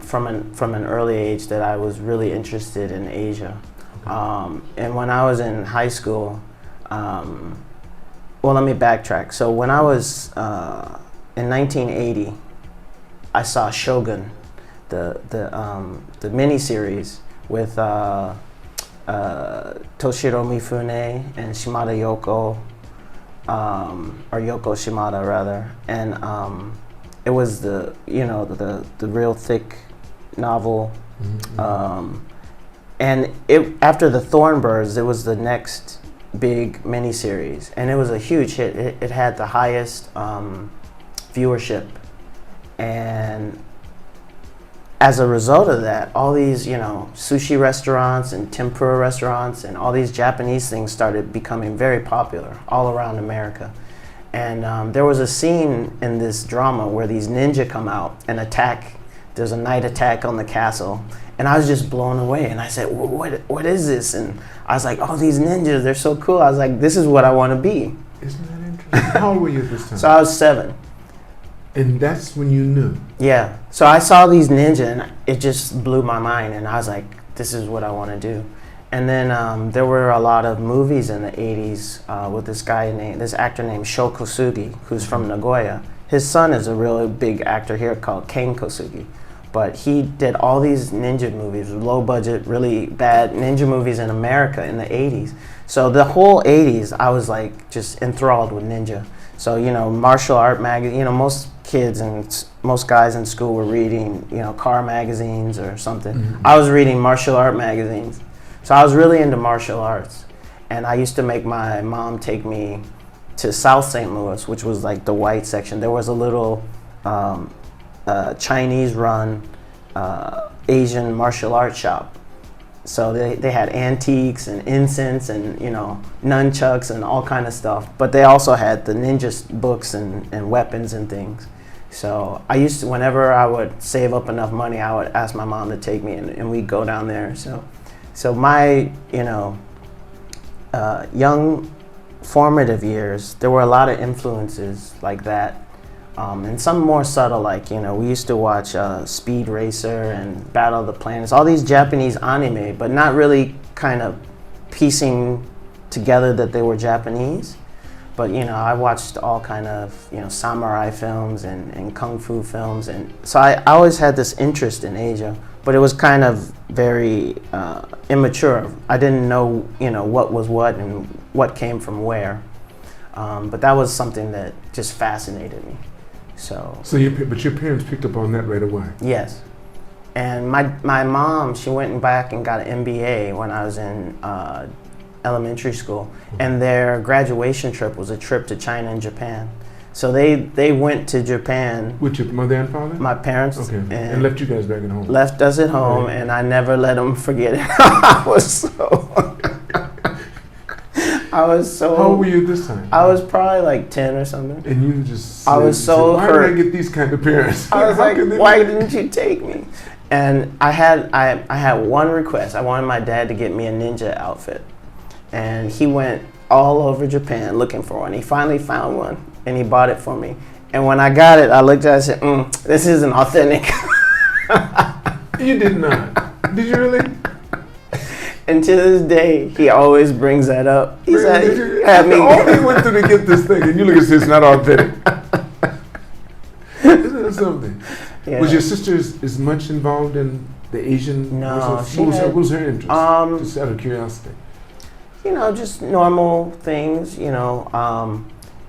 from an early age that I was really interested in Asia. And when I was in high school, well, let me backtrack. So when I was in 1980, I saw Shogun, the miniseries with Toshiro Mifune and Shimada Yoko, or Yoko Shimada rather, and it was the real thick novel, and after the Thornbirds, it was the next big miniseries, and it was a huge hit. It had the highest viewership, and as a result of that, all these sushi restaurants and tempura restaurants and all these Japanese things started becoming very popular all around America. And there was a scene in this drama where these ninja come out and attack. There's a night attack on the castle, and I was just blown away. And I said, what is this? And I was like, oh, these ninjas, they're so cool. I was like, this is what I want to be. Isn't that interesting? How old were you at this time? So I was 7. And that's when you knew? Yeah. So I saw these ninja, and it just blew my mind. And I was like, this is what I want to do. And then there were a lot of movies in the 80s with this actor named Sho Kosugi, who's from Nagoya. His son is a really big actor here called Ken Kosugi. But he did all these ninja movies, low budget, really bad ninja movies in America in the 80s. So the whole 80s, I was like just enthralled with ninja. So, martial art magazine, most kids and most guys in school were reading, car magazines or something. Mm-hmm. I was reading martial art magazines. So I was really into martial arts. And I used to make my mom take me to South St. Louis, which was like the white section. There was a little Chinese-run Asian martial arts shop. So they had antiques and incense and nunchucks and all kind of stuff. But they also had the ninja books and weapons and things. So I used to, whenever I would save up enough money, I would ask my mom to take me, and we'd go down there. So my young formative years, there were a lot of influences like that. And some more subtle, like, we used to watch Speed Racer and Battle of the Planets, all these Japanese anime, but not really kind of piecing together that they were Japanese. But, I watched all kind of, samurai films and kung fu films. And so I always had this interest in Asia, but it was kind of very immature. I didn't know, what was what and what came from where. But that was something that just fascinated me. But your parents picked up on that right away? Yes. And my mom, she went back and got an MBA when I was in elementary school. Mm-hmm. And their graduation trip was a trip to China and Japan. So they went to Japan. With your mother and father? My parents. Okay. And left you guys back at home? Left us at home, right. And I never let them forget it. I was so... How old were you at this time? I was probably like 10 or something. And you just I was so why hurt. Why did I get these kind of parents? I was like, why didn't you take me? And I had one request. I wanted my dad to get me a ninja outfit. And he went all over Japan looking for one. He finally found one, and he bought it for me. And when I got it, I looked at it and said, this isn't authentic. You did not. Did you really? And to this day, he always brings that up. He said, all he went through to get this thing, and you look at this, not authentic. Isn't that something? Yeah. Was your sister as much involved in the Asian? No. What was her interest? Just out of curiosity. Just normal things.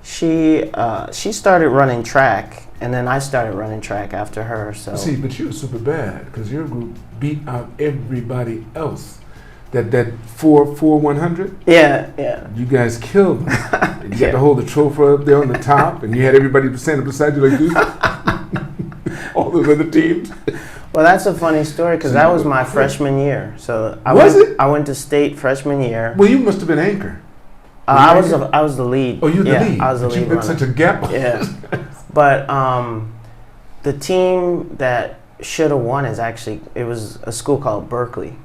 She started running track, and then I started running track after her. So see, but you were super bad because your group beat out everybody else. That 4x100? Yeah. You guys killed them. You got to hold the trophy up there on the top, and you had everybody standing beside you like this. All those other teams. Well, that's a funny story because that was my freshman year. So I went to state freshman year. Well, you must have been anchor. I was the lead. Oh, you were the lead. I was the lead. You had such a gap. Yeah. But the team that should have won it was a school called Berkeley.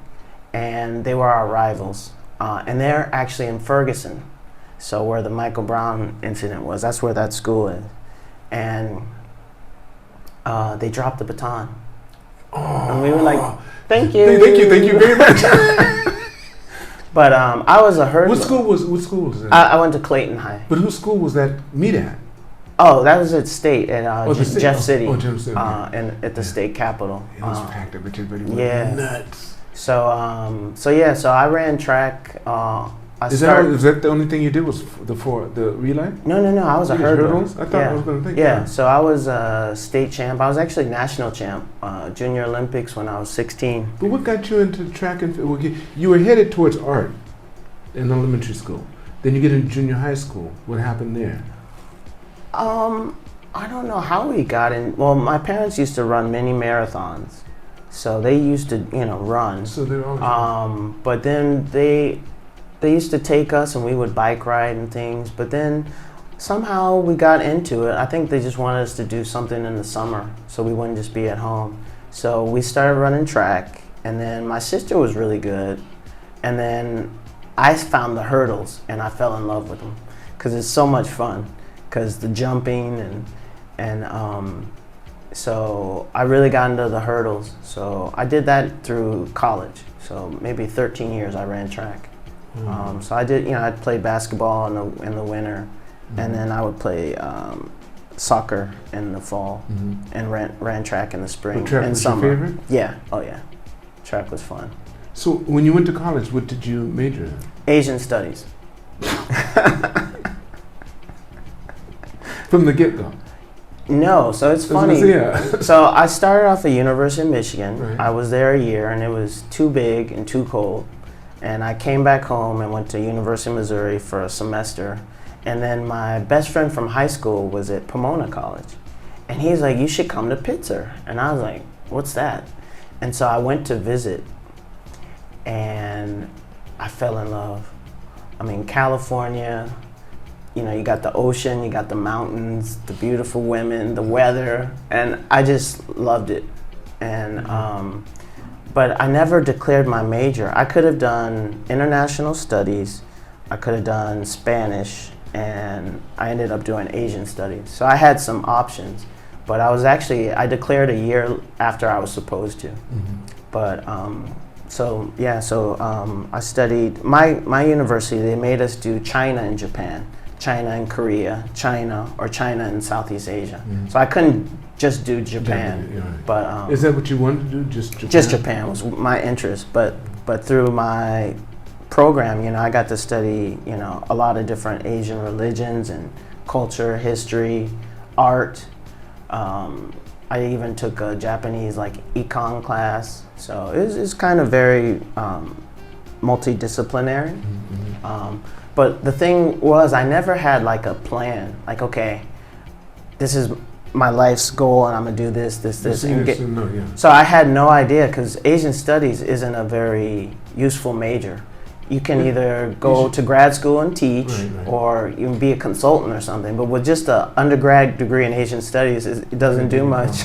And they were our rivals. And they're actually in Ferguson. So where the Michael Brown incident was, that's where that school is. And they dropped the baton. And we were like, thank you. Thank you very much. But I was a hurdler. What school was that? I went to Clayton High. But whose school was that meet at? Oh, that was at State at Jeff City. Oh, Jeff City. And at the state capitol. It was packed up, but everybody went nuts. So I ran track. Is that the only thing you did was the relay? No. I was a hurdler. Hurdles? I thought I was going to think. Yeah. So I was a state champ. I was actually national champ, Junior Olympics when I was 16. But what got you into track and field? You were headed towards art in elementary school. Then you get into junior high school. What happened there? I don't know how we got in. Well, my parents used to run mini marathons, so they used to run. So they're always but then they used to take us and we would bike ride and things, but then somehow we got into it. I think they just wanted us to do something in the summer so we wouldn't just be at home. So we started running track, and then my sister was really good, and then I found the hurdles and I fell in love with them because it's so much fun, because the jumping and so I really got into the hurdles. So I did that through college. So maybe 13 years I ran track. So I did, I'd play basketball in the winter, and then I would play soccer in the fall, and ran track in the spring track and was summer. Your favorite? Yeah. Oh yeah. Track was fun. So when you went to college, what did you major in? Asian studies. From the get-go? No, so it's funny. So I started off at University of Michigan. Right. I was there a year, and it was too big and too cold. And I came back home and went to University of Missouri for a semester. And then my best friend from high school was at Pomona College. And he's like, you should come to Pitzer. And I was like, what's that? And so I went to visit, and I fell in love. I mean, California, you got the ocean, you got the mountains, the beautiful women, the weather, and I just loved it. And but I never declared my major. I could have done international studies, I could have done Spanish, and I ended up doing Asian studies. So I had some options, but I declared a year after I was supposed to. But I studied, my university, they made us do China and Japan, China and Korea, China and Southeast Asia. So I couldn't just do Japan. Right. But is that what you wanted to do? Just Japan? Just Japan was my interest. But through my program, I got to study, a lot of different Asian religions and culture, history, art. I even took a Japanese econ class. So it's kind of very multidisciplinary. But the thing was, I never had a plan. Okay, this is my life's goal, and I'm gonna do this. So I had no idea, because Asian studies isn't a very useful major. You can either go to grad school and teach, or you can be a consultant or something. But with just an undergrad degree in Asian studies, it doesn't do much.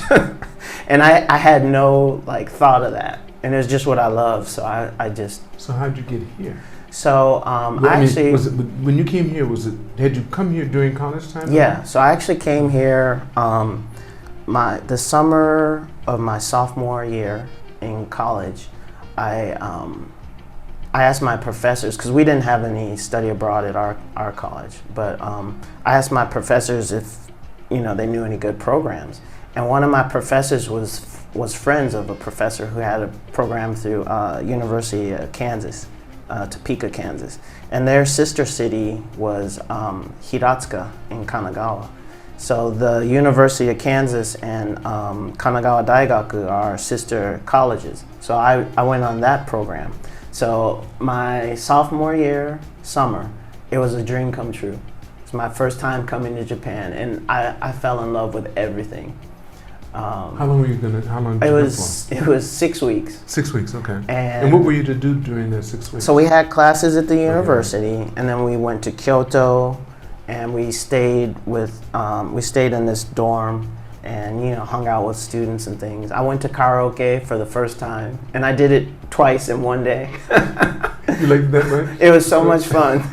And I had no thought of that, and it's just what I love. So I just. So how'd you get here? So when you came here, had you come here during college time? Yeah. So I actually came here the summer of my sophomore year in college. I asked my professors, because we didn't have any study abroad at our college, but I asked my professors if they knew any good programs, and one of my professors was friends of a professor who had a program through University of Kansas, Topeka, Kansas, and their sister city was Hiratsuka in Kanagawa. So the University of Kansas and Kanagawa Daigaku are sister colleges. So I went on that program. So my sophomore year, summer, it was a dream come true. It's my first time coming to Japan, and I fell in love with everything. How long were you How long did it you was it was 6 weeks. 6 weeks, okay. And what were you to do during that 6 weeks? So we had classes at the university, and then we went to Kyoto, and we stayed in this dorm, and hung out with students and things. I went to karaoke for the first time, and I did it twice in one day. You liked that much? It was so much fun.